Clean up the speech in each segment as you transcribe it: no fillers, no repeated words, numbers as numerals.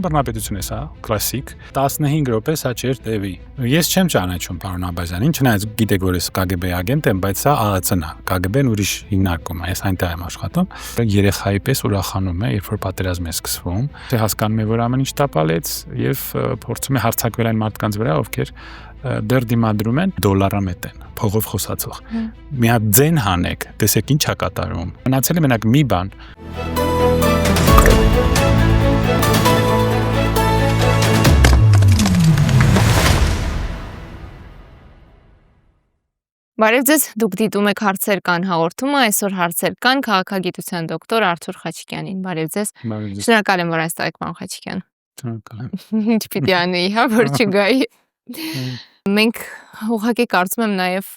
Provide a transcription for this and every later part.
բռնապետություն է սա, կլասիկ, 15 րոպե սա չէր տևի։ Ես չեմ ճանաչում պարոն Աբազյանին, չնայած գիտեք, որ ես KGB agent եմ, բայց սա ԱԱՑ-ն է, KGB-ն ուրիշ հիմնարկում է, ես այնտեղ եմ աշխատում։ Երեխայի պես ուրախանում է, երբ որ պատերազմ է սկսվում, թե հասկանում է, որ ամեն ինչ տապալեց եւ փորձում է հարձակվել այն մարդկանց վրա, ովքեր դեռ դիմադրում են դոլարամետ են, փողով խոսացող։ Մի հատ ձեն հանեք, տեսեք ինչ է կատարում։ Մնացել է մենակ մի բան։ Բարև ձեզ, դուք դիտում եք հարցեր կան հաղորդումը, այսօր հարցեր կան քաղաքագիտության դոկտոր Արթուր Խաչիկյանին։ Բարև ձեզ։ Շնորհակալ եմ, որ այստեղ եք, պարոն Խաչիկյան։ Շնորհակալ եմ։ Ինչ պիտի անեի, հա, որ չգայի։ Մենք ուղղակի կարծում եմ նաև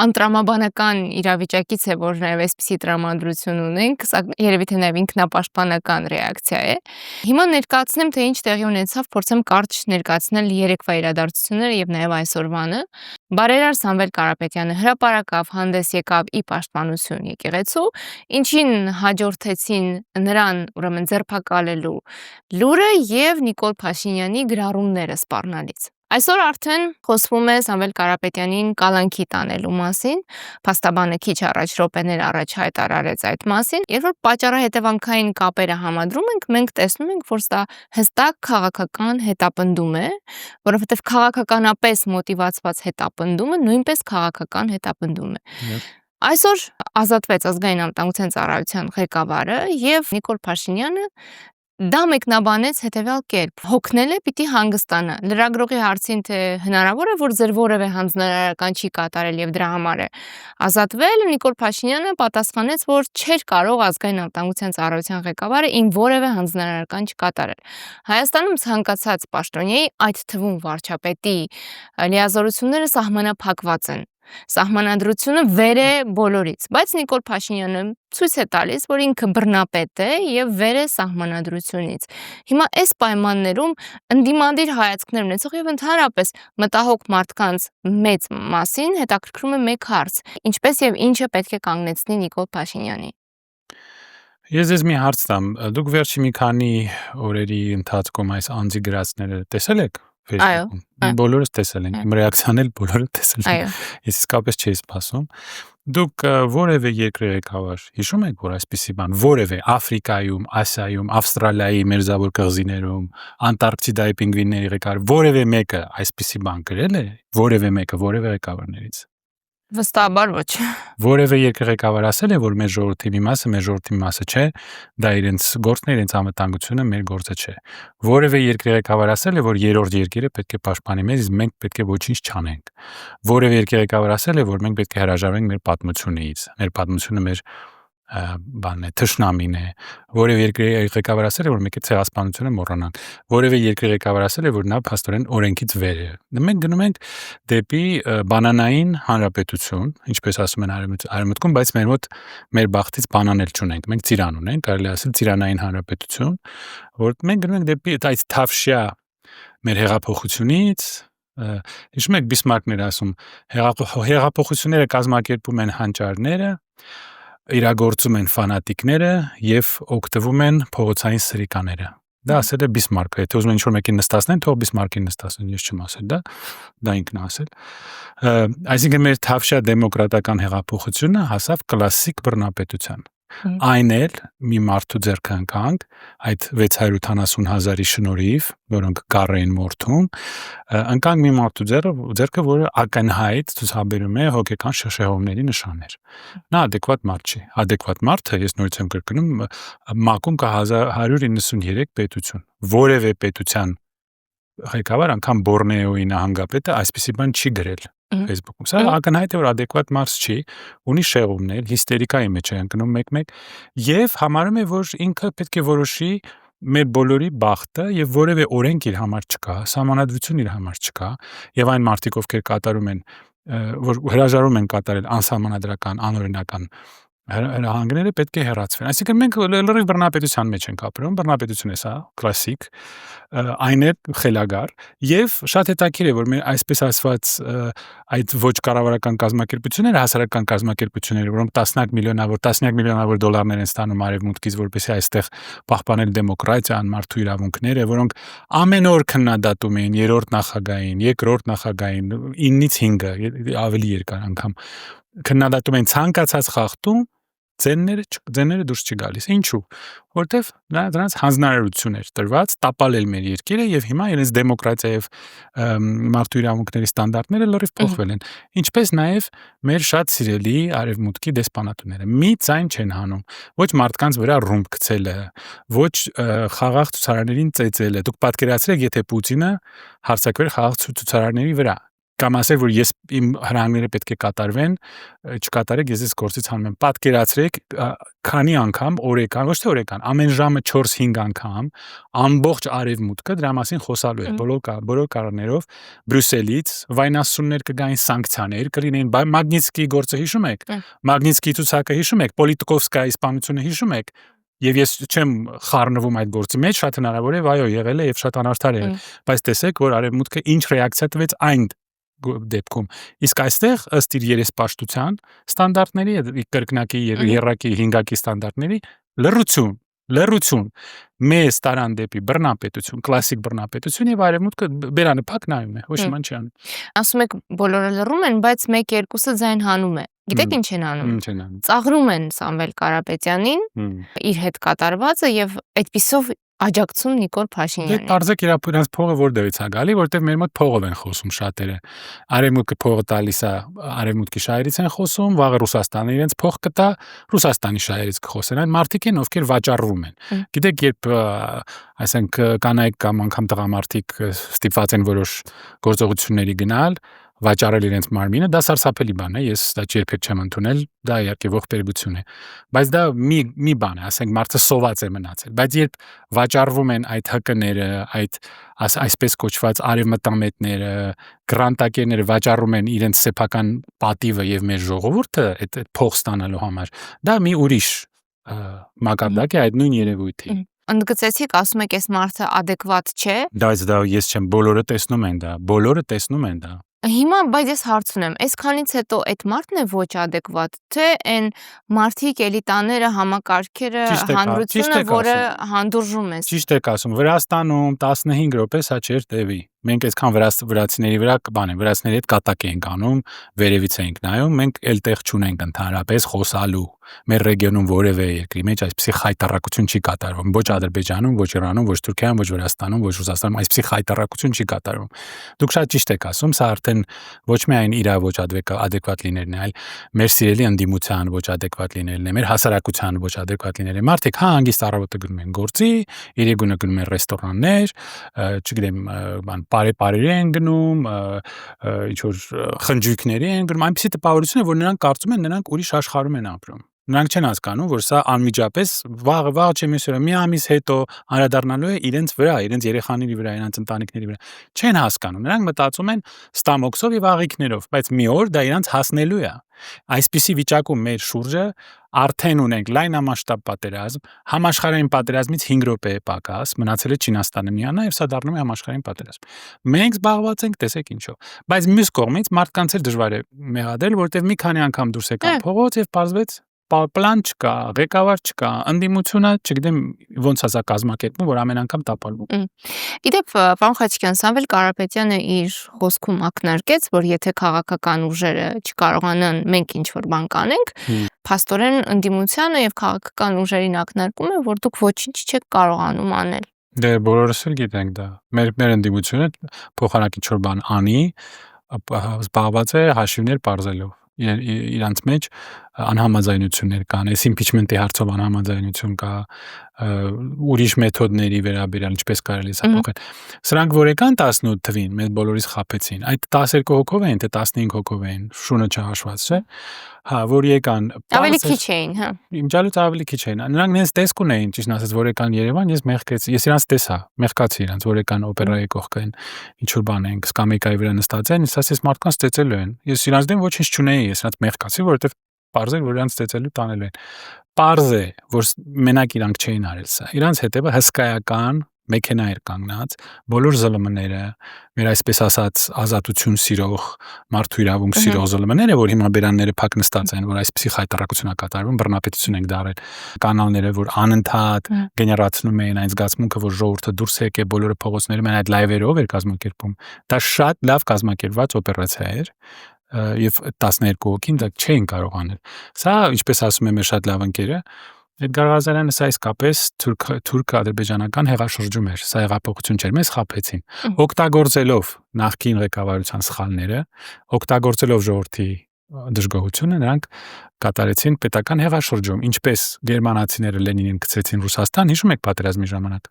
անտրամաբանական իրավիճակից է, որ նաև այսպիսի տրամադրություն ունենք, սա երևի թե նաև ինքնապաշտպանական ռեակցիա է։ Հիմա ներկայացնեմ, թե ինչ տեղի ունեցավ, փորձեմ կարճ ներկայացնել երեկվա իրադարձությունները եւ նաև այսօրվանը։ Բարերար Սամվել Կարապետյանը հրապարակավ, հանդես եկավ ի պաշտպանություն եկեղեցու, ինչին հաջորդեցին նրան ուրեմն ձերբակալելու լուրը եւ Նիկոլ Փաշինյանի գրառումները սպառնալից։ Այսօր արդեն խոսվում է Սամվել Կարապետյանին կալանքի տանելու մասին, փաստաբանը քիչ առաջ րոպեներ առաջ հայտարարեց այդ մասին, երբ որ պատճառահետևանքային կապերը համադրում ենք, մենք տեսնում ենք, որ սա հստակ քաղաքական հետապնդում է, որովհետև քաղաքականապես մոտիվացված հետապնդումը նույնպես քաղաքական հետապնդում է։ Այսօր ազատվեց ազգային անվտանգության ծառայության ղեկավարը եւ Նիկոլ Փաշինյանը դա մեկնաբանեց հետևյալ կերպ. հոգնել է պիտի հանգստանա։ Լրագրողի հարցին, թե հնարավոր է, որ ձեր որևէ հանձնարարական չի կատարել եւ դրա համար է ազատվել, Նիկոլ Փաշինյանը պատասխանեց, որ չէր կարող ազգային անվտանգության ծառայության ղեկավարը իմ որևէ հանձնարարական չկատարել։ Հայաստանում ցանկացած պաշտոնյայի, այդ թվում վարչապետի լիազորությունները սահմանափակված են։ Սահմանադրությունը վեր է բոլորից, բայց Նիկոլ Փաշինյանը ցույց է տալիս, որ ինքը բռնապետ է եւ վեր է սահմանադրությունից։ Հիմա այս պայմաններում ընդդիմադիր հայացքներ ունեցող եւ ընդհանրապես մտահոգ մարդկանց մեծ մասին հետաքրքրում է մեկ հարց. ինչպես եւ ինչը պետք է կանգնեցնի Նիկոլ Փաշինյանի։ Ես ձեզ մի հարց տամ, դուք վերջի մի քանի օրերի ընթացքում այս անձի գրածները տեսել եք Facebook-ում։ Բոլորս տեսել ենք, իմ ռեակցիան էլ բոլորը տեսել են։ Ես իսկապես չէի սպասում։ Դուք որևէ երկրի ղեկավար հիշում եք, որ այսպիսի բան, որևէ Աֆրիկայում, Ասիայում, Ավստրալիայի մերձավոր կղզիներում, Անտարկտիդայի պինգվինների ղեկավար, որևէ մեկը այսպիսի բան գրել է, որևէ մեկը, որևէ ղեկավարներից։ Վստահաբար ոչ։ Որևէ երկրի ղեկավար ասել է, որ մեր ժողովրդի մի մասը մեր ժողովրդի մասը չէ, դա իրենց գործն է, իրենց անվտանգությունը մեր գործը չէ։ Որևէ երկրի ղեկավար ասել է, որ երրորդ երկիրը պետք է պաշտպանի մեզ, իսկ մենք պետք է ոչինչ չանենք։ Որևէ երկրի ղեկավար ասել է, որ մենք պետք է հրաժարվենք մեր պատմությունից։ Մեր պատմությունը մեր բանն է, թշնամին է։ Որևէ երկրի ղեկավար ասել է, որ մենք է ցեղասպանությունը մոռանանք։ Որևէ երկրի ղեկավար ասել է, որ նա փաստորեն օրենքից վեր է։ Մենք գնում ենք դեպի բանանային հանրապետություն, ինչպես ասում են արևմուտքում, բայց մեր մոտ մեր բախտից բանան էլ չունենք։ Մենք ծիրան ունենք, կարելի ասել ծիրանային հանրապետություն, որ մենք գնում ենք դեպի այդ թավշյա մեր հեղափոխությունից։ Հիշում եք Բիսմարկն էր ասում, հեղափոխությունները կազմակերպում են հանճարները, իրագործում են ֆանատիկները եւ օգտվում են փողոցային սրիկաները։ Դա ասել է Բիսմարկը։ Եթե ուզում են ինչ-որ մեկին նստացնեն, թող Բիսմարկին նստացնեն, ես չեմ ասել դա ինքն է ասել։ Այսինքն մեր թավշյա դեմոկրատական հեղափոխությունը հասավ կլասիկ բռնապետության։ Այն էլ մի մարդու ձեռքը ընկանք, այդ 680,000-ի շնորհիվ, որոնք գառ էին մորթում, ընկանք մի մարդու ձեռքը, որը ակնհայտ ցուցաբերում է հոգեկան շշեղողների նշաններ։ Նա adekvat մարդ չի։ Adekvat մարդը, ես նորից եմ կրկնում, ՄԱԿ-ում կա 193 պետություն։ Որևէ պետության ղեկավար, անգամ Բորնեոյի նահանգապետը այսպիսի բան չի գրել Facebook-ում։ Սա ակնհայտ է, որ adekvat մարդ չի, ունի շեղումներ, հիստերիկայի մեջ է ընկնում մեկ-մեկ եւ համարում է, որ ինքը պետք է որոշի մեր բոլորի բախտը եւ որևէ օրենք իր համար չկա, սահմանադրություն իր համար չկա եւ այն մարդիկ, ովքեր կատարում են, որ հրաժարվում են կատարել անսահմանադրական, անօրինական հրահանգները պետք է հեռացվեն։ Այսինքն մենք լրիվ բռնապետության մեջ ենք ապրում, բռնապետություն է սա, կլասիկ, այն է խելագար, եւ շատ հետաքրքիր է, որ մեր այսպես ասված այդ ոչ կառավարական կազմակերպությունները, հասարակական կազմակերպությունները, որոնք տասնյակ միլիոնավոր դոլարներ են ստանում արևմուտքից, որպեսզի այստեղ պահպանել դեմոկրատիան, մարդու իրավունքները, որոնք ամեն օր քննադատում էին երրորդ նախագահին, երկրորդ նախագահին, 9-ից 5-ը, ավելի երկար անգամ քննադատում են ցանկացած խախտում, ձենները դուրս չի գալիս։ Ինչու՞։ Որտեվ նրանց հանձնարարություն էր տրված տապալել մեր երկիրը եւ հիմա իրենց դեմոկրատիա եւ մարդու իրավունքների ստանդարտները լրիվ փոխվել են։ Ինչպես նաեւ մեր շատ սիրելի արևմուտքի դեսպանատուները մի ձայն չեն հանում։ Ոչ մարդկանց վրա ռումբ գցելը, ոչ խաղաղ ցուցարարներին ծեծելը։ Դուք պատկերացրեք, եթե Պուտինը հարձակվեր խաղաղ ցուցարարների վրա, կամ ասել, որ ես իմ հրահանգները պետք է կատարվեն, չկատարեք, ես ես գործից հանում եմ։ Պատկերացրեք, քանի անգամ օրեկան, ոչ թե օրեկան, ամեն ժամը 4-5 անգամ ամբողջ արևմուտքը դրա մասին խոսալու է բոլոր կառներով Բրյուսելից, վայնասուններ կգային, սանկցիաներ կլինեին, Մագնիտսկի գործը հիշում եք։ Մագնիտսկի ցուցակը հիշում եք, Պոլիտիկովսկայի սպանությունը հիշում եք։ Եվ ես չեմ խառնվում այդ գործի մեջ, շատ հնարավոր է, այո, եղել է եւ շատ անարդար է, բայց տեսեք, որ արևմուտքը ինչ ռեակցիա տվեց այն դեպքում։ Իսկ այստեղ ըստ իր երեսպաշտության ստանդարտների, կրկնակի երրակի 5-ակի ստանդարտների լռություն մեզ տարան դեպի բռնապետություն, կլասիկ բռնապետություն եւ արևմուտքը բերանփակ նայում է, ոչ իման չի անում։ Ասում եք բոլորը լռում են, բայց 1-2-ը ձայն հանում է։ Գիտեք ինչ են անում։ Ինչ են անում։ Ծաղրում են Սամվել Կարապետյանին, իր հետ կատարվածը եւ այդպիսով աջակցում Նիկոլ Փաշինյանին։ Դարձեք իրապես փողը որտեղից է գալի, որտեղ մեր մոտ փողով են խոսում շատերը։ Արևմուտքը փողը տալիս է, արևմուտքի շահերից են խոսում, վաղը Ռուսաստանը իրենց փող կտա, Ռուսաստանի շահերից կխոսեն։ Այն մարդիկ են, ովքեր վաճառվում են։ Գիտեք, երբ այսինքն կանայք կամ անգամ տղամարդիկ ստիպված են որոշ գործողությունների գնալ, վաճառել իրենց մարմինը, դա սարսափելի բան է, ես դա երբեք չեմ ընդունել, դա իհարկե ողբերգություն է, բայց դա մի բան է, ասենք մարդը սոված է մնացել, բայց երբ վաճառվում են այդ ՀԿ-ները, այդ այսպես կոչված արևմտամետները, գրանտակերները վաճառում են իրենց սեփական պատիվը եւ մեր ժողովուրդը այդ փող ստանալու համար, դա մի ուրիշ մակարդակ է այդ նույն երևույթի։ Ընդգծեցիք, ասում եք, այս մարդը adekvat չէ։ Դա ես չեմ, բոլորը տեսնում են դա։ Հիմա բայց ես հարց ունեմ, այսքանից հետո այդ մարդն է ոչ adekvat, թե այն մարդիկ էլիտաները, համակարգերը, հանրությունը, որը հանդուրժում է։ Ճիշտ եք ասում, Վրաստանում 15 րոպե սա չէր տևի։ Մենք այսքան վրացիների վրա վրացիների հետ կատակ ենք անում, վերևից ենք նայում, մենք էլ տեղ չունենք ընդհանրապես խոսալու։ Մեր ռեգիոնում որևէ երկրի մեջ այսպիսի խայտառակություն չի կատարվում, ոչ Ադրբեջանում, ոչ Իրանում, ոչ Թուրքիայում, ոչ Վրաստանում, ոչ Ռուսաստանում այսպիսի խայտառակություն չի կատարվում։ Դուք շատ ճիշտ եք ասում, սա արդեն ոչ միայն իր ոչ adekvat լինելն է, այլ մեր սիրելի ընդդիմության ոչ adekvat լինելն է, մեր հասարակության ոչ adekvat լինելն է։ Մարդիկ հանգիստ առավոտը գնում են գործի, երեկոյը գնում են ռեստորաններ, չգիտեմ, բարեր են գնում, ինչ-որ խնջույքների են գնում, այնպիսի տպավորություն է, որ նրանք կարծում են, նրանք ուրիշ աշխարհում են ապրում։ Նրանք չեն հասկանում, որ սա անմիջապես վաղ չէ մյուսը մի ամիս հետո անդրադառնալու է իրենց վրա, իրենց երեխաների վրա, իրենց ընտանիքների վրա։ Չեն հասկանում։ Նրանք մտածում են ստամոքսով եւ աղիքներով, բայց մի օր դա իրենց հասնելու է։ Այսպիսի վիճակում մեր շուրջը արդեն ունենք լայնամասշտաբ պատերազմ, համաշխարհային պատերազմից 5 րոպե է պակաս, մնացել է Չինաստանը միանա եւ սա դառնում է համաշխարհային պատերազմ։ Մենք զբաղված ենք, տեսեք ինչով։ Բայց մյուս կողմից մարդկանց էլ դժվար է մեղադրել, որտեղ մի քանի անգամ դուրս եկան փողոց եւ պարզվեց պլան չկա, ղեկավար չկա, ընդդիմությունը, չգիտեմ ոնց ասա կազմակերպում, որ ամեն անգամ տապալվում։ Գիտեք, պարոն Խաչիկյան, Սամվել Կարապետյանը իր խոսքում ակնարկեց, որ եթե քաղաքական ուժերը չկարողանան մենք ինչ-որ բան կանենք, փաստորեն ընդդիմությանը եւ քաղաքական ուժերին ակնարկում է, որ դուք ոչինչ չեք կարողանում անել։ Դե բոլորս էլ գիտենք դա։ Մեր ընդդիմությունը փոխանակի ինչ-որ բան անի, զբաղված է հաշիվներ պարզելով։ Իրանց մեջ անհամաձայնություններ կան, այս impeachment-ի հարցով անհամաձայնություն կա, ուրիշ մեթոդների վերաբերյալ ինչպես կարելի է փոխել։ Սրանք որ եկան 18 թվին, մեզ բոլորիս խաբեցին։ Այդ 12 հոգով էին, թե 15 հոգով էին, շունը չհաշված, չէ՞։ Հա, որ եկան ավելի քիչ էին, հա։ Իմջալուց ավելի քիչ էին։ Նրանք նենց տեսք ունեին, ճիշտ ասած, որ եկան Երևան, ես մեղքեցի, ես իրանց տեսա, մեղքացի իրանց, որ եկան օպերայի կողքին, ինչ որ բան են, սկամեիկայի վրա նստած են, ես ասես մարդկանց ծեծելու են։ Ես իրանց դեմ ոչինչ չունեի, ես իրանց մեղքացի, որովհետև Պարզ է, որ իրանց ծեծելու տանելու են։ Պարզ է, որ մենակ իրանք չէին արել սա։ Իրանց հետևը հսկայական մեքենա էր կանգնած, բոլոր ԶԼՄ-ները, մեր այսպես ասած ազատություն սիրող, մարդու իրավունք սիրող ԶԼՄ-ները, որ հիմա բերանները փակ նստած են, որ այսպեսի խայտարակություն է կատարվում, բռնապետություն ենք դարել, կանալները, որ անընդհատ գեներացնում էին այն զգացմունքը, որ ժողովուրդը դուրս է եկել, բոլորը փողոցներում են, այդ լայվերով էր կազմակերպում։ Դա շատ լավ կազմակերպված օպերացիա էր։ Եվ 12 հոգին դա չէին կարող անել։ Սա, ինչպես ասում է մեր շատ լավ ընկերը, Էդգար Ղազարյանը սա իսկապես թուրք-ադրբեջանական հեղաշրջում էր, սա հեղափոխություն չէր, մեզ խաբեցին։ Օգտագործելով նախկին ղեկավարության սխալները, օգտագործելով ժողովրդի դժգոհությունը, նրանք կատարեցին պետական հեղաշրջում, ինչպես գերմանացիները Լենինին գցեցին Ռուսաստան, հիշում եք պատերազմի ժամանակ,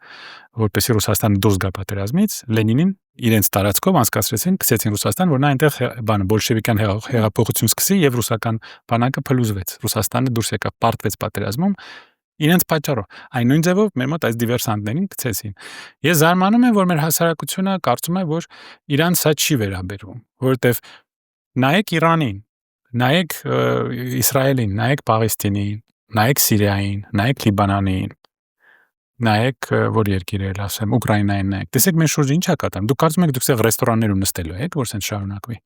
որպեսզի Ռուսաստանը դուրս գա պատերազմից, Լենինին իրենց տարածքով անցկացրեցին, գցեցին Ռուսաստան, որ նա այնտեղ բոլշևիկյան հեղափոխություն սկսի եւ ռուսական բանակը փլուզվեց, Ռուսաստանը դուրս եկավ, պարտվեց պատերազմում իրենց պատճառով։ Այն նույն ձևով մեր մոտ այս դիվերսանտներին գցեցին։ Ես զարմանում եմ, որ մեր հասարակությունը կարծում է, որ իրանց սա չի վերաբերվում, որովհետեւ նայեք Իրանին, նայեք Իսրայելին, նայեք Պաղեստինին, նայեք Սիրիային, նայեք Լիբանանին, նայեք որ երկիր էլ ասեմ, Ուկրաինային նայեք։ Տեսեք մեր շուրջը ինչ է կատարում։ Դուք կարծում եք դուք սեղ ռեստորաններում նստելու եք, որ սենց շարունակվի։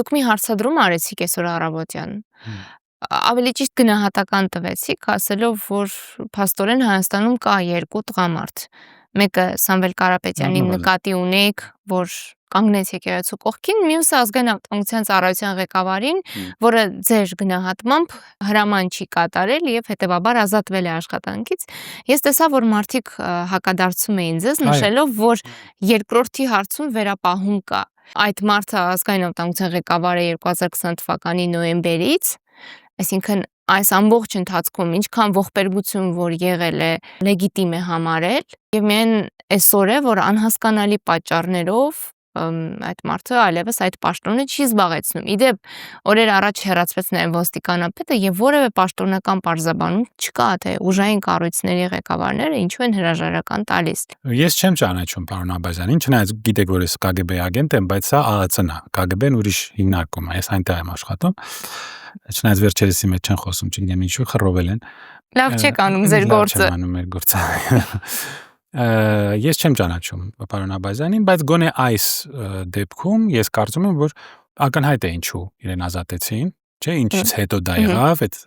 Դուք մի հարցադրում արեցիք այսօր առավոտյան։ Ավելի ճիշտ գնահատական տվեցիք, ասելով, որ փաստորեն Հայաստանում կա երկու տղամարդ։ Մեկը Սամվել Կարապետյանի նկատի ունեք, որ կանգնեց եկեղեցու կողքին, մյուսը ազգային անվտանգության ծառայության ղեկավարին, որը ձեր գնահատմամբ հրաման չի կատարել եւ հետեւաբար ազատվել է աշխատանքից։ Ես տեսա, որ մարդիկ հակադարձում էին ձեզ, նշելով, որ երկրորդի հարցում վերապահում կա։ Այդ մարդը ազգային անվտանգության ղեկավարը 2020 թվականի նոյեմբերից, այսինքն այս ամբողջ ընթացքում ինչքան ողբերգություն որ եղել է լեգիտիմ է համարել եւ միայն այսօր է որ անհասկանալի պատճառներով այդ մարդը այլևս այդ պաշտոնը չի զբաղեցնում։ Իդեպ օրեր առաջ հեռացվեց նաև ոստիկանապետը եւ որևէ պաշտոնական պարզաբանում չկա, թե ուժային կառույցների ղեկավարները ինչու են հրաժարական տալիս։ Ես չեմ ճանաչում պարոն Աբազյանին, չնայած գիտեք որ ես KGB agent եմ, բայց սա ԱԱՑ-ն է, KGB-ն ուրիշ հիմնարկում է, ես այնտեղ եմ աշխատում։ Չնայած վերջերս մեջ չեն խոսում, չգիտեմ ինչու խռովել են։ Լավ չեք անում ձեր գործը։ Չեմ անում մեր գործը։ Ես չեմ ճանաչում պարոն Աբազյանին, բայց գոնե այս դեպքում ես կարծում եմ, որ ակնհայտ է ինչու իրեն ազատեցին, չէ, ինչից հետո դա եղավ, այդ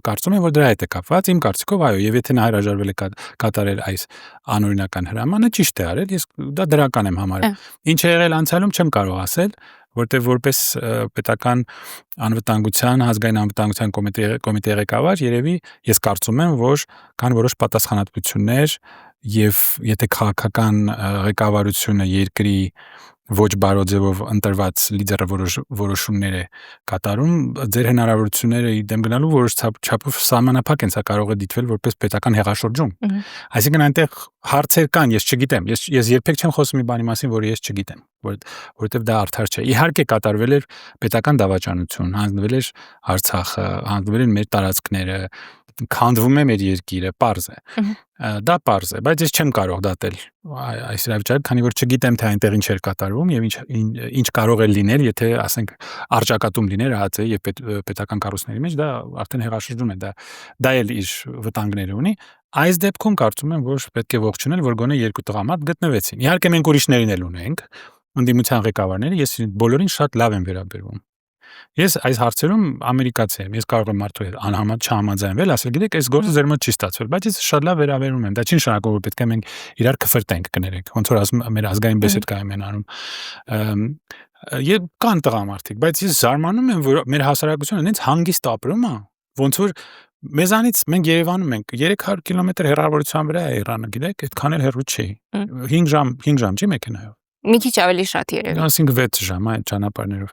կարծում եմ, որ դրա հետ է կապված, իմ կարծիքով այո, եւ եթե նա հրաժարվել է կատարել այս անօրինական հրամանը, ճիշտ է արել, ես դա դրական եմ համարել։ Ինչ է եղել անցյալում չեմ կարող ասել, որտեղ որպես պետական անվտանգության, ազգային անվտանգության կոմիտեի ղեկավար երևի ես կարծում եմ, որ կան որոշ պատասխանատվություններ եւ եթե քաղաքական ղեկավարությունը երկրի ոչ բարո ձևով ընտրված լիդերը որոշումներ է կատարում, ձեր հնարավորությունները դեմ գնալու որոշ չափով սահմանափակ են, սա կարող է դիտվել որպես պետական հեղաշրջում։ Այսինքն այնտեղ հարցեր կան, ես չգիտեմ, ես երբեք չեմ խոսում մի բանի մասին, որը ես չգիտեմ, որովհետև դա արդար չէ։ Իհարկե կատարվել էր պետական դավաճանություն, հանձնվել էր Արցախը, հանձնվել են մեր տարածքները, քանդվում է մեր երկիրը, պարզ է։ Դա պարզ է, բայց ես չեմ կարող դատել այս իրավիճակը, քանի որ չգիտեմ թե այնտեղ ինչ էր կատարվում եւ ինչ կարող է լինել, եթե ասենք արճակատում լիներ ԱԱՑ-ի եւ պետական կառույցների մեջ, դա արդեն հեղաշրջում է, դա էլ իր վտանգները ունի։ Այս դեպքում կարծում եմ, որ պետք է ողջունել, որ գոնե երկու տղամարդ գտնվեցին։ Իհարկե մենք ուրիշներին էլ ունենք, ընդդիմության ղեկավարները, ես բոլորին շատ լավ եմ վերաբերվում։ Ես այս հարցերում ամերիկացի եմ, ես կարող եմ մարդու հետ չհամաձայնվել, ասել գիտեք, այս գործը ձեր մոտ չի ստացվել, բայց ես շատ լավ վերաբերվում եմ։ Դա չի նշանակում, որ պետք է մենք իրար քֆրտենք կներենք, ոնց որ ասում մեր ազգային բեսեդկայում են անում։ Եվ կան տղամարդիկ, բայց ես զարմանում եմ, որ մեր հասարակությունը այնց հանգիստ ապրում է, ոնց որ մեզանից մենք Երևանում ենք 300 կիլոմետր հեռավորության վրա է Իրանը, գիտեք, այդքան էլ հեռու չի։ 5 ժամ չի մեքենայով։ Մի քիչ ավելի շատ երևի։ Ասենք 6 ժամ այդ ճանապարհներով։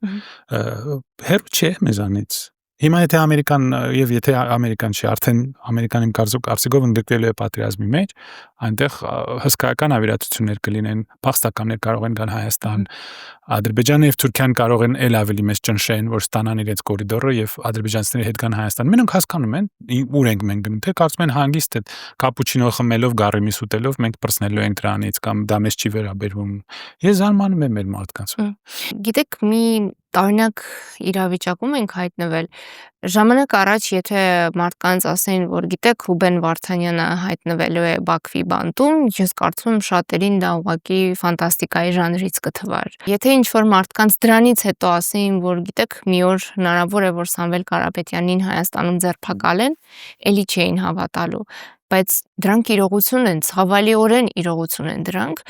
Հեռու չէ մեզանից։ Հիմա եթե ամերիկան եւ եթե ամերիկան չի, արդեն ամերիկան կարծիքով ընդգրկվելու է պատերազմի մեջ, այնտեղ հսկայական ավիրացություններ կլինեն, փախստականներ կարող են գալ Հայաստան, Ադրբեջանը եւ Թուրքիան կարող են ել ավելի մեծ ճնշեն, որ ստանան իրենց կորիդորը եւ ադրբեջանցիները հետ գան Հայաստան։ Մենակ հասկանում են ուր ենք մենք գնում, թե կարծում են հանգիստ է կապուչինո խմելով, գարիմիս ուտելով մենք պրսնելու ենք դրանից կամ դա մեզ չի վերաբերվում։ Ես զարմանում եմ մեր մարդկանց։ Գիտեք, մի տարօրինակ իրավիճակում ենք հայտնվել։ Ժամանակ առաջ, եթե մարդկանց ասեին, որ գիտեք, Ռուբեն Վարդանյանը հայտնվելու է Բաքվի բանտում, ես կարծում եմ շատերին դա ուղղակի ֆանտաստիկայի ժանրից կթվար։ Եթե ինչ-որ մարդկանց դրանից հետո ասեին, որ գիտեք, մի օր հնարավոր է, որ Սամվել Կարապետյանին Հայաստանում ձերբակալեն, էլի չէին հավատալու։ Բայց դրանք իրողություն են, ցավալիորեն իրողություն են դրանք,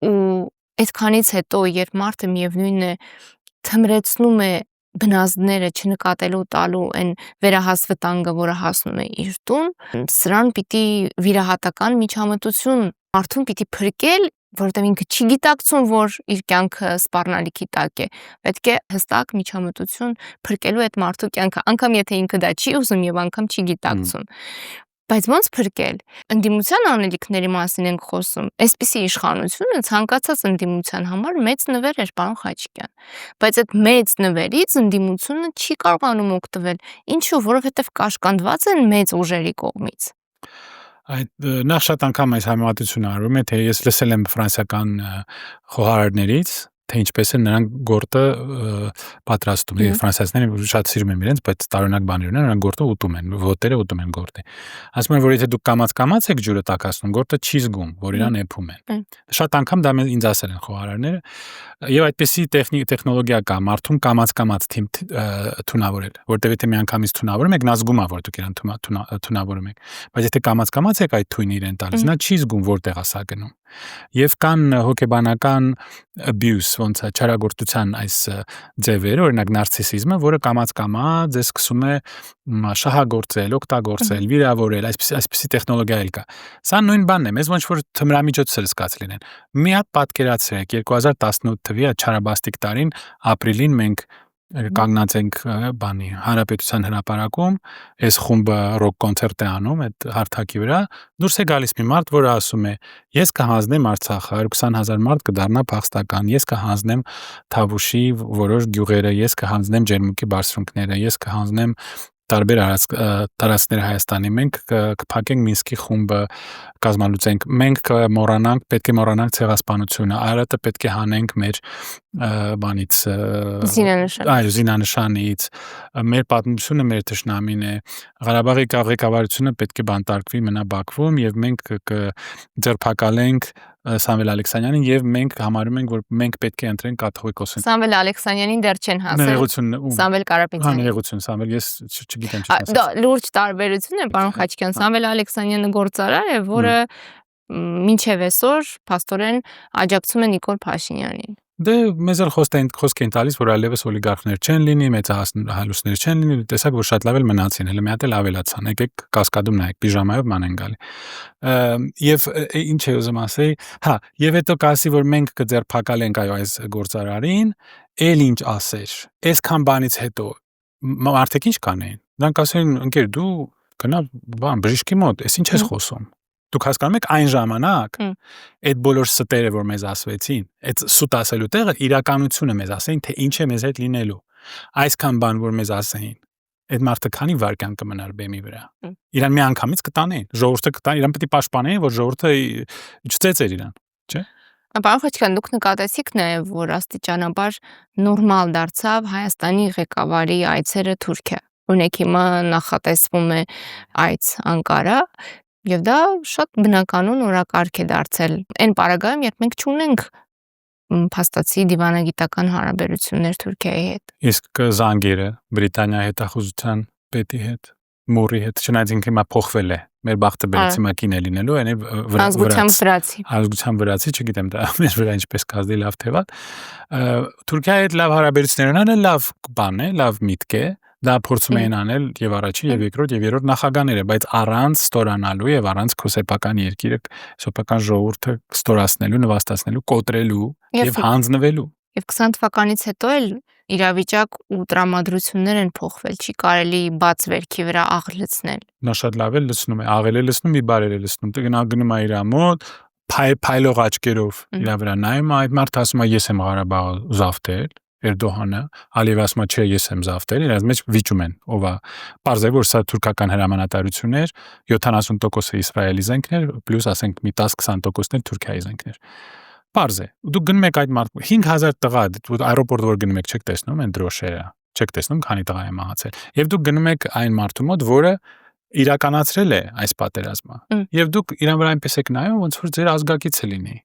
ու այդքանից հետո, երբ մարդը միևնույնն է թմրեցնում է բնազդները չնկատելու տալու այն վերահաս վտանգը, որը հասնում է իր տուն, սրան պիտի վիրահատական միջամտություն մարդուն պիտի փրկել, որովհետև ինքը չի գիտակցում, որ իր կյանքը սպառնալիքի տակ է։ Պետք է հստակ միջամտություն փրկելու այդ մարդու կյանքը, անգամ եթե ինքը դա չի ուզում եւ անգամ չի գիտակցում։ Բայց ոնց փրկել։ Ընդդիմության անելիքների մասին ենք խոսում։ Այսպիսի իշխանությունը ցանկացած ընդդիմության համար մեծ նվեր էր, պարոն Խաչիկյան։ Բայց այդ մեծ նվերից ընդդիմությունը չի կարողանում օգտվել։ Ինչու՞, որովհետև կաշկանդված են մեծ ուժերի կողմից։ Այդ նախ շատ անգամ այս համեմատությունը արվում է, թե ես լսել եմ ֆրանսիական խոհարարներից, թե ինչպես են նրանք գորտը պատրաստում։ Ֆրանսիացիները շատ սիրում են իրենց, բայց տարօրինակ բաներ ունեն, նրանք գորտը ուտում են, ոտերը ուտում են գորտի։ Ասում են, որ եթե դուք կամած եք ջուրը տաքացնում, գորտը չի զգում, որ իրան էփում են։ Շատ անգամ դա ինձ ասել են խոհարարները, եւ այդպեսի տեխնոլոգիա կա, մարդուն կամած թունավորել, որտեղ եթե մի անգամից թունավորում եք, նա զգում է, որ դուք իրան թունավորում եք։ Բայց եթե կամած եք այդ թույնը իրեն տալիս, նա չի զգում որտեղ է սա գնում։ Եվ կան հոգեբանական abuse, ոնց է չարագործության այս ձևերը, օրինակ նարցիսիզմը, որը կամած ձեզ սկսում է շահագործել, օգտագործել, վիրավորել, այսպիսի տեխնոլոգիա էլ կա։ Սա նույն բանն է, մեզ ոնց որ թմրամիջոց էլ զգաց լինեն։ Մի հատ պատկերացրեք 2018 թվականի չարաբաստիկ տարին ապրիլին մենք կանգնած ենք Հանրապետության հրապարակում, այս խումբը ռոք կոնցերտ է անում այդ հարթակի վրա, դուրս է գալիս մի մարդ, որը ասում է. ես կհանձնեմ Արցախը, 20,000 մարդ կդառնա փախստական, ես կհանձնեմ Թավուշի որոշ գյուղերը, ես կհանձնեմ Ջերմուկի բարձունքները, ես կհանձնեմ տարբեր տարածքներ Հայաստանի, մենք կփակենք Մինսկի խումբը, կազմալուծենք, մենք պետք է մոռանանք ցեղասպանությունը, Արարատը պետք է հանենք մեր բանից զինանշանից, մեր պատմությունը մեր թշնամին է, Ղարաբաղի ղեկավարությունը պետք է բանտարկվի, մնա Բաքվում եւ մենք ձերբակալենք Սամվել Ալեքսանյանին եւ մենք համարում ենք, որ մենք պետք է ընտրենք կաթողիկոսին։ Սամվել Ալեքսանյանին դեռ չեն հասել։ Սամվել Կարապետյանին։ Ներողություն, Սամվել, ես չգիտեմ ինչ ասեմ։ Դա լուրջ տարբերություն է, պարոն Խաչիկյան։ Սամվել Ալեքսանյանը գործարար է, որը մինչև այսօր փաստորեն աջակցում է Նիկոլ Փաշինյանին։ Դե մեզ էլ խոսք են տալիս, որ այլևս օլիգարխներ չեն լինի, մեծահասլուներ չեն լինի, տեսակ որ շատ լավ էլ մնացին, հələ մի հատ էլ ավելացան, եկեք կասկադում նայեք, պիժամայով ման են գալի։ Եվ ինչ է ուզում ասեի, եւ հետո կասի, որ մենք կձերբակալենք այո այս գործարարին, էլ ինչ ասեր։ Այսքան բանից հետո մարդիկ ինչ կանեին։ Նրանք ասեն, ընկեր, դու գնա բժիշկի մոտ, ես ինչ ես խոսում։ Դուք հասկանում եք այն ժամանակ այդ բոլոր ստերը, որ մեզ ասվեցին, այդ սուտ ասելու տեղը իրականությունը մեզ ասեին, թե ինչ է մեզ հետ լինելու։ Այսքան բան, որ մեզ ասեին, այդ մարդը քանի վայրկյան կմնար բեմի վրա։ Իրան մի անգամից կտանեն, ժողովուրդը կտան, իրան պետք է պաշտպանեն, որ ժողովուրդը չծեծեր իրան, չէ՞։ Պարոն Խաչիկյան, դուք նկատեցիք նաև, որ աստիճանաբար նորմալ դարձավ Հայաստանի ղեկավարի այցերը Թուրքիա։ Օրինակ հիմա նախատեսվում է այց Անկարա, եւ դա շատ բնականon օրակարգ է դարձել այն պարագայում, երբ մենք չունենք փաստացի դիվանագիտական հարաբերություններ Թուրքիայի հետ։ Իսկ զանգերը Բրիտանիայի հետախուզության պետի հետ, Մուրի հետ, չնայած ինքը հիմա փոխվել է, մեր բախտը բերից հիմա կին է լինելու, այն ազգության վրացի, չգիտեմ դա մեր վրա ինչպես կազդի լավ թե վատ։ Թուրքիայի հետ լավ հարաբերություններ ունենալը լավ բան է, լավ միտք է, դա փորձում էին անել եւ առաջին եւ երկրորդ եւ երրորդ նախագաները, բայց առանց ստորանալու եւ առանց քոսեփական երկիրը, սեփական ժողովուրդը ստորացնելու, նվաստացնելու, կոտրելու եւ հանձնվելու։ Եվ 20 թվականից հետո էլ իրավիճակ ու տրամադրություններ են փոխվել, չի կարելի բաց վերքի վրա աղ լցնել։ Նա շատ լավ է լցնում է, աղել է լցնում, մի բարեր է լցնում։ Գնում է իր մոտ, փայլող աչքերով իր վրա նայում, այդ մարդը ասում է ես եմ Ղարաբաղը զավթել, Էրդողանը, Ալիև ասում է չէ ես եմ զավթել, իրենց մեջ վիճում են, ով է։ Պարզ է, որ սա թուրքական հրամանատարություններ, 70% Իսրայելի զենքներ, պլյուս ասենք մի 10-20%-ներ Թուրքիայի զենքներ։ Պարզ է։ Դուք գնում եք այդ մարդ 5000 տղա, аэроպորտ որ գնում եք, չեք տեսնում այն դրոշերը, չեք տեսնում քանի տղա է մահացել։ Եվ դուք գնում եք այն մարդու մոտ, որը իրականացրել է այս պատերազմը։ Եվ դուք իրան վրա այնպես եք նայում, ոնց որ ձեր ազգակիցը լինի։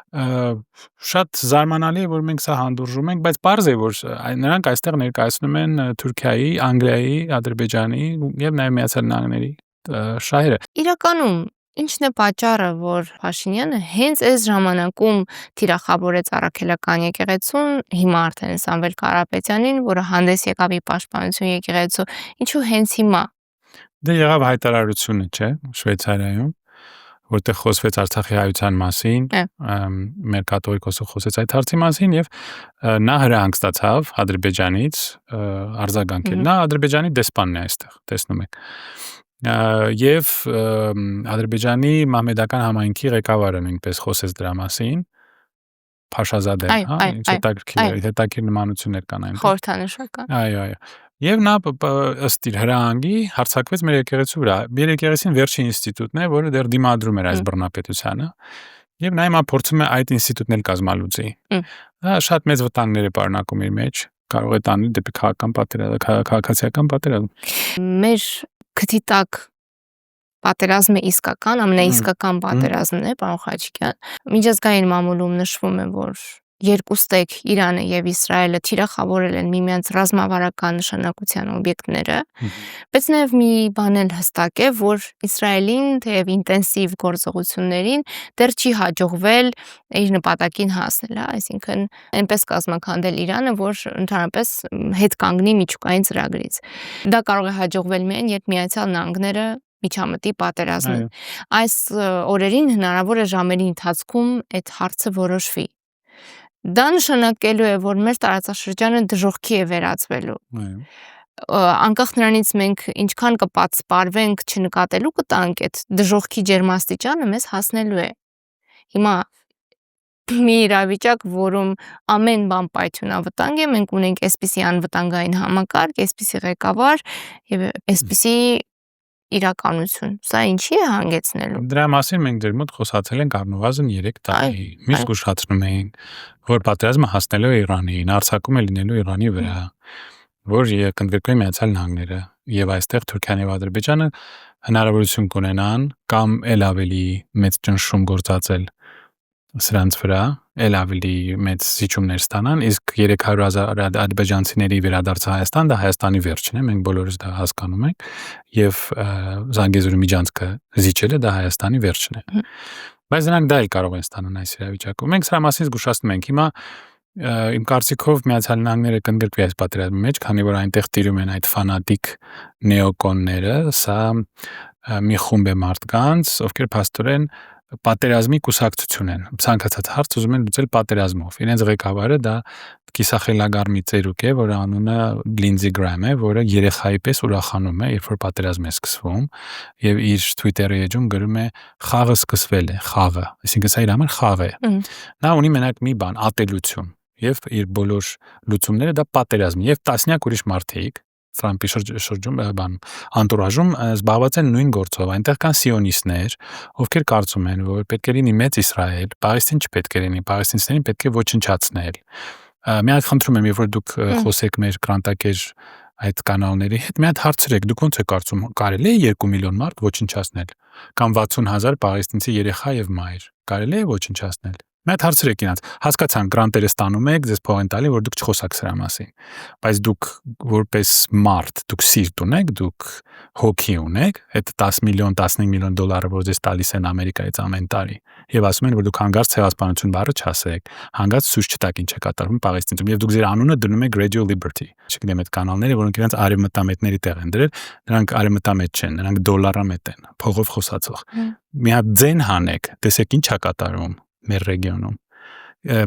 Շատ զարմանալի է, որ մենք սա հանդուրժում ենք, բայց պարզ է, որ նրանք այստեղ ներկայացնում են Թուրքիայի, Անգլիայի, Ադրբեջանի եւ նաեւ Միացյալ Նահանգների շահերը։ Իրականում ինչն է պատճառը, որ Փաշինյանը հենց այս ժամանակում թիրախավորեց առաքելական եկեղեցուն, հիմա արդեն Սամվել Կարապետյանին, որը հանդես եկավ ի պաշտպանություն եկեղեցու, ինչու հենց հիմա։ Դե եղավ հայտարարությունը, չէ, Շվեյցարիայում, որտեղ խոսվեց Արցախի հայության մասին, մեր կաթողիկոսը խոսեց այդ հարցի մասին եւ նա հրահանգ ստացավ Ադրբեջանից արձագանքել։ Նա Ադրբեջանի դեսպանն է այստեղ, տեսնում եք։ Եվ Ադրբեջանի մահմեդական համայնքի ղեկավարը նույնպես խոսեց դրա մասին, Փաշազադեն, հա, հետաքրքիր նմանություններ կան այնտեղ։ Խորհրդանշական։ Այո։ Եվ նա ըստ իր հրահանգի հարձակվեց մեր եկեղեցու վրա։ Մեր եկեղեցին վերջին ինստիտուտն է, որը դեռ դիմադրում էր այս բռնապետությանը։ Եւ նա հիմա փորձում է այդ ինստիտուտն էլ կազմալուծի։ Դա շատ մեծ վտանգներ է պարունակում իր մեջ, կարող է տանել դեպի քաղաքացիական պատերազմ։ Մեր քթի տակ պատերազմը իսկական, ամենաիսկական պատերազմն է, պարոն Խաչիկյան։ Միջազգային մամուլում նշվում է, որ երկուստեք Իրանը եւ Իսրայելը թիրախավորել են միմյանց ռազմավարական նշանակության օբյեկտները, բայց նաեւ մի բան էլ հստակ է, որ Իսրայելին թեև ինտենսիվ գործողություններին դեռ չի հաջողվել իր նպատակին հասնել, այսինքն այնպես կազմակերպել Իրանը, որ ընդհանրապես հետ կանգնի միջուկային ծրագրից։ Դա կարող է հաջողվել միայն, երբ Միացյալ Նահանգները միջամտի պատերազմին։ Այս օրերին հնարավոր է ժամերի ընթացքում այդ հարցը որոշվի։ Դա նշանակելու է, որ մեր տարածաշրջանը դժոխքի է վերածվելու։ Անկախ նրանից մենք ինչքան կպատսպարվենք, չնկատելու կտանք այդ դժոխքի ջերմաստիճանը մեզ հասնելու է։ Հիմա մի իրավիճակ, որում ամեն բան պայթյունավտանգ է, մենք ունենք այսպիսի անվտանգային համակարգ, այսպիսի ղեկավար եւ այսպիսի իրականություն։ Սա ինչի է հանգեցնելու։ Դրա մասին մենք դեռ մոտ խոսացել ենք առնվազն 3 տարի։ Միշտ ուշադրում ենք, որ պատերազմը հասնելու է Իրանին, արձակում է լինելու Իրանի վրա, որ կընդգրկվի Միացյալ Նահանգները եւ այստեղ Թուրքիան եւ Ադրբեջանը հնարավորություն կունենան կամ ել ավելի մեծ ճնշում գործածել սրանց վրա, ել ավելի մեծ զիջումներ ստանան, իսկ 300,000 ադրբեջանցիների վերադարձը Հայաստան, դա Հայաստանի վերջն է, մենք բոլորս դա հասկանում ենք, եւ Զանգեզուրի միջանցքը զիջելը դա Հայաստանի վերջն է։ Բայց նրանք դա էլ կարող են ստանան այս իրավիճակում։ Մենք սրա մասին զգուշացնում ենք։ Հիմա իմ կարծիքով Միացյալ Նահանգները կընդգրկվի այս պատերազմի մեջ, քանի որ այնտեղ տիրում են այդ ֆանատիկ նեոկոնները, սա մի խումբ է մարդկանց, ովքեր փաստորեն պատերազմի կուսակցություն են։ Ցանկացած հարց ուզում են լուծել պատերազմով։ Իրենց ղեկավարը դա կիսախելագար մի ծերուկ է, որը անունը Լինձի Գրահամ է, որը երեխայի պես ուրախանում է, երբ որ պատերազմ է սկսվում, եւ իր Twitter-ի էջում գրում է խաղը սկսվել է, խաղը, այսինքն սա իր համար խաղ է։ Նա ունի մենակ մի բան՝ ատելություն, եւ իր բոլոր լուծումները դա պատերազմ, եւ տասնյակ ուրիշ մարդիկ Ֆրամպի շրջում անտուրաժում զբաղված են նույն գործով։ Այնտեղ կան սիոնիստներ, ովքեր կարծում են, որ պետք է լինի մեծ Իսրայել, Պաղեստին չպետք է լինի, պաղեստինցիներին պետք է ոչնչացնել։ Մի հատ խնդրում եմ, երբ որ դուք խոսեք մեր կրանտակեր այդ կանալների հետ, մի հատ հարցրեք, դուք ոնց եք կարծում, կարելի է 2 միլիոն մարդ ոչնչացնել, կամ 60,000 պաղեստինցի երեխա եւ մայր, կարելի է ոչնչացնել։ Մենք հարցրեք ինձ, հասկացան, գրանտերը ստանում եք, ձեզ փող են տալի, որ դուք չխոսաք սրա մասին։ Բայց դուք որպես մարդ, դուք սիրտ ունեք, դուք հոգի ունեք, այդ 10 միլիոն, 15 միլիոն դոլարը, որ ձեզ տալիս են Ամերիկայից ամեն տարի, եւ ասում են, որ դուք հանգարց ցեղասպանություն բառը չասեք, հանգարց ցույց չտաք ինչ է կատարվում Պաղեստինում, եւ դուք ձեր անունը դնում եք Radio Liberty։ Չգիտեմ այդ կանալները, որոնք իրենց արևմտամետների տեղ են դրել, նրանք արևմտամետ չեն, նրանք դոլարամետ են, փողով խոսածող։ Մի հատ ձեն հանեք, տեսեք ինչ է կատարվում մեր ռեգիոնում։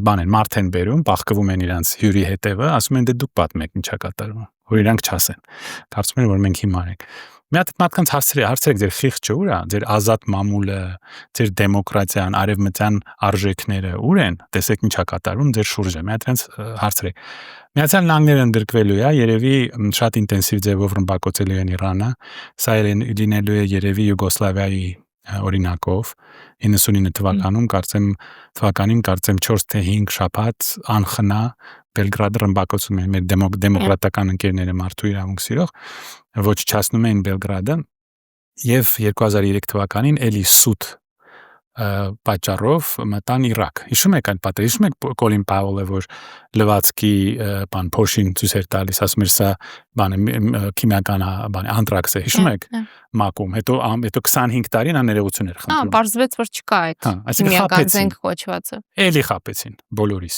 Բան են մարդ են բերում, բախկվում են իրանց հյուրի հետևը, ասում են դե դուք պատմեք ինչա կատարվում, որ իրանք չասեն։ Կարծում են որ մենք հիմար ենք։ Մի հատ մարդկանց հարցրեք ձեր խիղճը ուր է, ձեր ազատ մամուլը, ձեր դեմոկրատիան, արևմտյան արժեքները ուր են, տեսեք ինչա կատարվում ձեր շուրջը։ Մի հատ իրենց հարցրեք։ Միացյալ Նահանգները ընդգրկվելու է, երևի շատ ինտենսիվ ձևով ռմբակոծելու են Իրանը, սա լինելու է երևի Յուգոսլավիայի օրինակով 99 թվականին կարծեմ 4 թե 5 շաբաթ անխնա Բելգրադը ռմբակոծում էին մեր դեմոկրատական ընկերները մարդու իրավունք սիրող ոչնչացնում էին Բելգրադը եւ 2003 թվականին էլի սուտ պատճառով մտան Իրաք։ Հիշում եք այն պատերը, հիշում եք Կոլին Պաուելը, որ լվացքի բան փոշին ցույց էր տալիս, ասում էր սա բանը քիմիական բան անտրաքս է, հիշում եք մակում, հետո 25 տարի նա ներողություն էր խնդրում։ Պարզվեց, որ չկա այդ քիմիական զենք կոչվածը։ Էլի խաբեցին բոլորիս։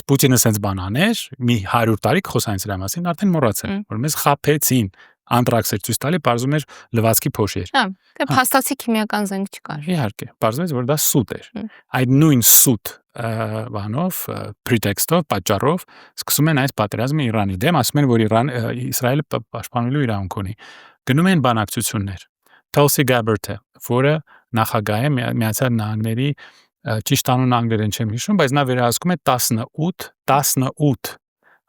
Պուտինը sense բան աներ, մի 100 տարի խոսային սրա մասին, արդեն մոռացել, որ մեզ խաբեցին։ Անտրաքս էր ցույց տալի, բարձում էր լվացքի փոշի էր։ Դե փաստացի քիմիական զենք չկար։ Իհարկե, բարձվեց, որ դա սուտ էր։ Այդ նույն սուտ բանով, pretext-ով, պատճառով սկսում են այս պատերազմը Իրանի դեմ, ասում են, որ Իսրայելը պաշտպանելու իրավունք ունի։ Գնում են բանակցություններ։ Tulsi Gabbard-ը, որը նախագահ է Միացյալ Նահանգների ճիշտ անուն անգլերեն չեմ հիշում, բայց նա վերահսկում է 18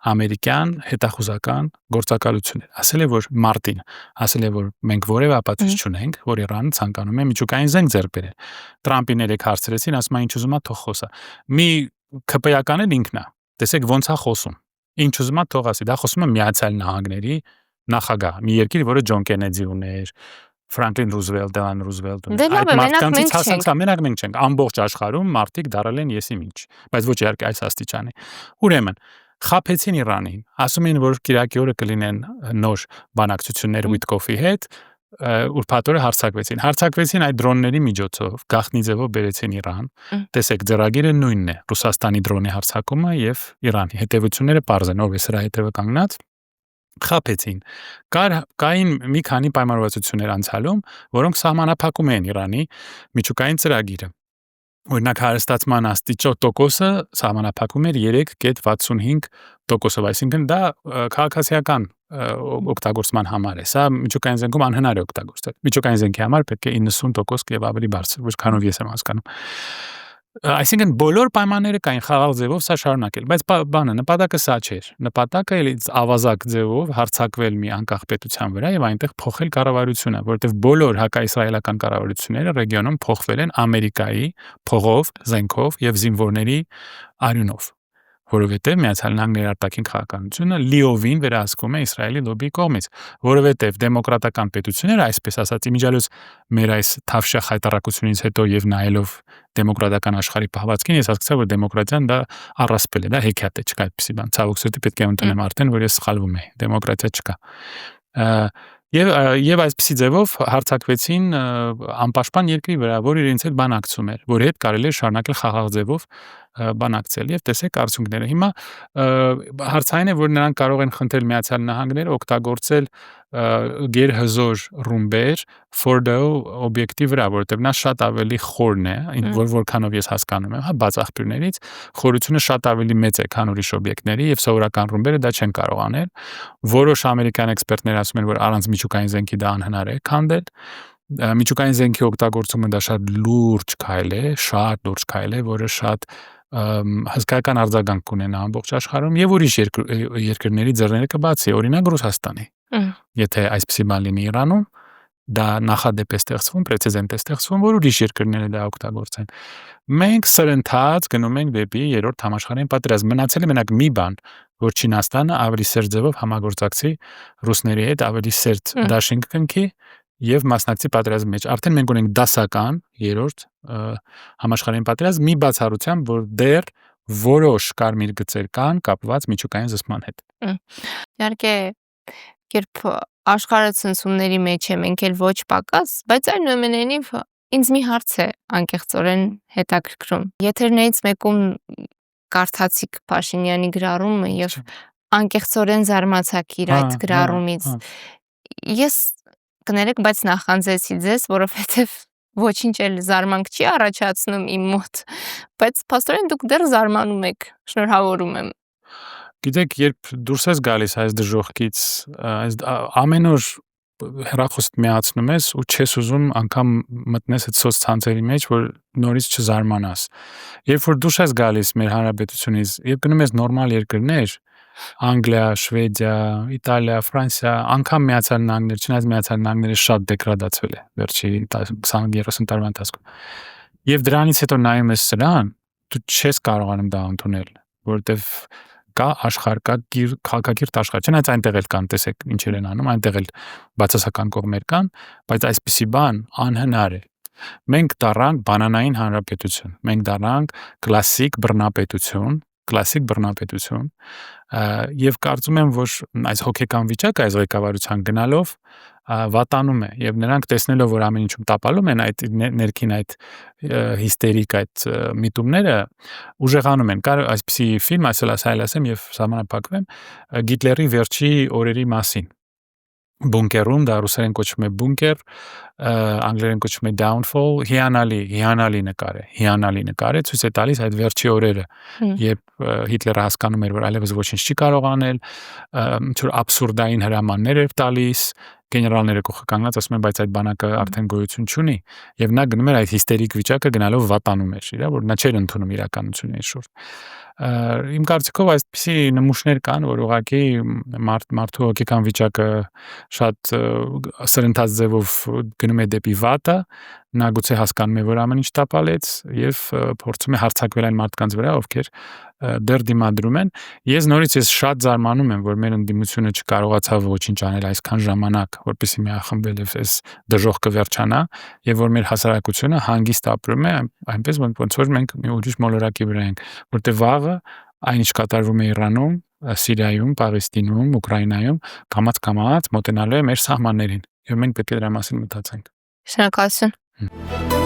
ամերիկյան հետախուզական գործակալություններ։ Ասել է, որ մարտին, ասել է, որ մենք որևէ ապացույց չունենք, որ Իրանը ցանկանում է միջուկային զենք ձեռք բերել։ Տրամպին երեք հարցրեցին, ասում է ինչ ուզում է թող խոսա։ Մի ԿՊ-ական էլ ինքն է։ Տեսեք ոնց է խոսում։ Ինչ ուզում է թող ասի։ Դա խոսում է Միացյալ Նահանգների նախագահ, մի երկիր, որը Ջոն Կենեդի ուներ, Ֆրանկլին Ռուզվելտ, Դելան Ռուզվելտ ուներ։ Այդ մարդկանցից հասանք, մենակ մենք չենք։ Ամբողջ աշխարհում մարդիկ դարել են եսի ինչ, բայց ոչ իհարկե այս աստիճանի։ Ուրեմն խաբեցին Իրանին, ասում էին, որ Կիրակի օրը կլինեն նոր բանակցություններ Ուիտկոֆի հետ, ուրբաթ օրը հարձակվեցին այդ դրոնների միջոցով, գաղտնի ձևով բերեցին Իրան։ Տեսեք, ձեռագիրը նույնն է՝ Ռուսաստանի դրոնի հարձակումը եւ Իրանի հետևությունները պարզ են, ով է սրա հետևը կանգնած։ Խաբեցին։ Կային մի քանի պայմանավորվածություններ անցյալում, որոնք սահմանափակում էին Իրանի միջուկային ծրագիրը։ Օրինակ հարստացման տոկոսը սահմանափակում էր 3.65%-ով, այսինքն դա քաղաքացիական օգտագործման համար է։ Սա միջուկային զենքում անհնար է օգտագործել։ Միջուկային զենքի համար պետք է 90% եւ ավելի բարձր, որքանով ես եմ հասկանում։ Այսինքն բոլոր պայմանները կային խաղաղ ձևով սա շարունակել, բայց նպատակը սա չէր։ Նպատակը էլի ավազակ ձևով հարձակվել մի անկախ պետության վրա եւ այնտեղ փոխել կառավարությունը, որովհետեւ բոլոր հակաիսրայելական կառավարությունները ռեգիոնում փոխվել են Ամերիկայի փողով, զենքով եւ զինվորների արյունով, որովհետեւ Միացյալ Նահանգների արտաքին քաղաքականությունը լիովին վերահսկվում է Իսրայելի լոբիի կողմից, որովհետեւ դեմոկրատական պետությունները, այսպես ասած, իմիջիալոց մեր այս թավշյա խայտարակությունից հետո եւ նայելով դեմոկրատական աշխարհի պահվածքին, ես հասկացա, որ դեմոկրատիան դա առասպել է, դա հեքիաթ է, չկա այդպեսի բան։ Ցավոք սրտի պետք է ընդունեմ արդեն, որ ես սխալվում եմ, դեմոկրատիա չկա։ Եվ այսպեսի ձևով հարձակվեցին անպաշտպան երկրի վրա, որ իրենց հետ բանակցում էր, որ հետ կարելի է շարունակել խաղաղ ձևով բանակցել եւ տեսեք արդյունքները։ Հիմա հարցային է, որ նրանք կարող են խնդրել Միացյալ Նահանգները օգտագործել գերհզոր ռումբեր Fordo օբյեկտի վրա, որովհետեւ նա շատ ավելի խորն է, որքանով ես հասկանում եմ, բաց աղբյուրներից, խորությունը շատ ավելի մեծ է, քան ուրիշ օբյեկտների եւ սովորական ռումբերը դա չեն կարող անել։ Որոշ ամերիկյան էքսպերտներ ասում են, որ առանց միջուկային զենքի դա անհնար է քանդել։ Միջուկային զենքի օգտագործումը դա շատ լուրջ քայլ է, որը շատ հսկայական արձագանք կունենա ամբողջ աշխարհում եւ ուրիշ երկրների ձեռները կբացի, օրինակ Ռուսաստանի։ Եթե այսպեսի բան լինի Իրանում, դա նախադեպ է ստեղծվում, պրեցեդենտ է ստեղծվում, որ ուրիշ երկրները դա օգտագործեն։ Մենք սրընթաց գնում ենք դեպի երրորդ համաշխարհային պատերազմ։ Մնացել է մենակ մի բան, որ Չինաստանը ավելի սերտ ձևով համագործակցի ռուսների հետ, ավելի սերտ դաշինք կնքի եւ մասնակցի պատերազմի մեջ։ Արդեն մենք ունենք դասական երրորդ համաշխարհային պատերազմ մի բացառությամբ, որ դեռ որոշ կարմիր գծեր կան կապված միջուկային զսպման հետ։ Իհարկե, երբ աշխարհը ցնցումների մեջ է, մենք էլ ոչ պակաս, բայց այնուամենայնիվ ինձ մի հարց է անկեղծորեն հետաքրքրում։ Եթերներից մեկում կարդացիք Փաշինյանի գրառումը եւ անկեղծորեն զարմացաք իր այդ գրառումից։ Ես կներեք, բայց նախանձեցի ձեզ, որովհետև ոչինչ էլ զարմանք չի առաջացնում իմ մոտ, բայց փաստորեն դուք դեռ զարմանում եք, շնորհավորում եմ։ Գիտեք, երբ դուրս ես գալիս այս դժոխքից, ամեն օր հեռախոսդ միացնում ես ու չես ուզում անգամ մտնես այդ սոցցանցերի մեջ, որ նորից չզարմանաս։ Երբ որ դուրս ես գալիս մեր հանրապետությունից եւ գնում ես նորմալ երկրներ, Անգլիա, Շվեդիա, Իտալիա, Ֆրանսիա, անգամ Միացյալ Նահանգներ, չնայած Միացյալ Նահանգները շատ դեգրադացվել է վերջի 20-30 տարվա ընթացքում։ Եվ դրանից հետո նայում ես սրան, դու չես կարողանում դա ընդունել, որովհետև կա աշխարհ, կա քաղաքակիրթ աշխարհ, չնայած այնտեղ էլ կան, տեսեք ինչեր են անում, այնտեղ էլ բացասական կողմեր կան, բայց այսպիսի բան անհնար է։ Մենք դառանք բանանային հանրապետություն, մենք դառանք կլասիկ բռնապետություն, եւ կարծում եմ, որ այս հոգեկան վիճակը այս ղեկավարության գնալով վատանում է եւ նրանք տեսնելով, որ ամեն ինչում տապալում են այդ ներքին այդ հիստերիկ այդ միտումները ուժեղանում են։ Կար այսպիսի ֆիլմ, ասեմ եւ սահմանափակվեմ, Գիտլերի վերջի օրերի մասին։ Բունկերում, դա ռուսերեն կոչվում է բունկեր, անգլերեն կոչվում է downfall, հիանալի նկար է, ցույց է տալիս այդ վերջի օրերը, երբ Հիտլերը հասկանում էր, որ այլևս ոչինչ չի կարող անել, ինչ-որ աբսուրդային հրամաններ էր տալիս, գեներալները կողքականգնած ասում են, բայց այդ բանակը արդեն գոյություն չունի, եւ նա գնում էր այդ հիստերիկ վիճակը գնալով վատանում էր, որ նա չէր ընդունում իրականությունը իր շուրջ։ Իմ կարծիքով այսպիսի նմուշներ կան, որ ուղղակի մարդու հոգեկան վիճակը շատ սրընթաց ձևով գնում է դեպի վատը, նա գուցե հասկանում է, որ ամեն ինչ տապալեց եւ փորձում է հարձակվել այն մարդկանց վրա, ովքեր դեռ դիմադրում են։ Ես շատ զարմանում եմ, որ մեր ընդդիմությունը չկարողացավ ոչինչ անել այսքան ժամանակ, որպեսզի միախմբել եւ այս դժոխքը վերջանա, եւ որ մեր հասարակությունը հանգիստ ապրում է, այնպես ոնց որ մենք մի ուրիշ մոլորակի վրա ենք, որտեղ վաղը այն ինչ կատարվում է Իրանում, Սիրիայում, Պաղեստինում, Ուկրաինայում, կամաց մոտենալու է մեր սահմաններին, եւ մենք պետք է դրա մասին մտածենք։ Շնորհակալություն։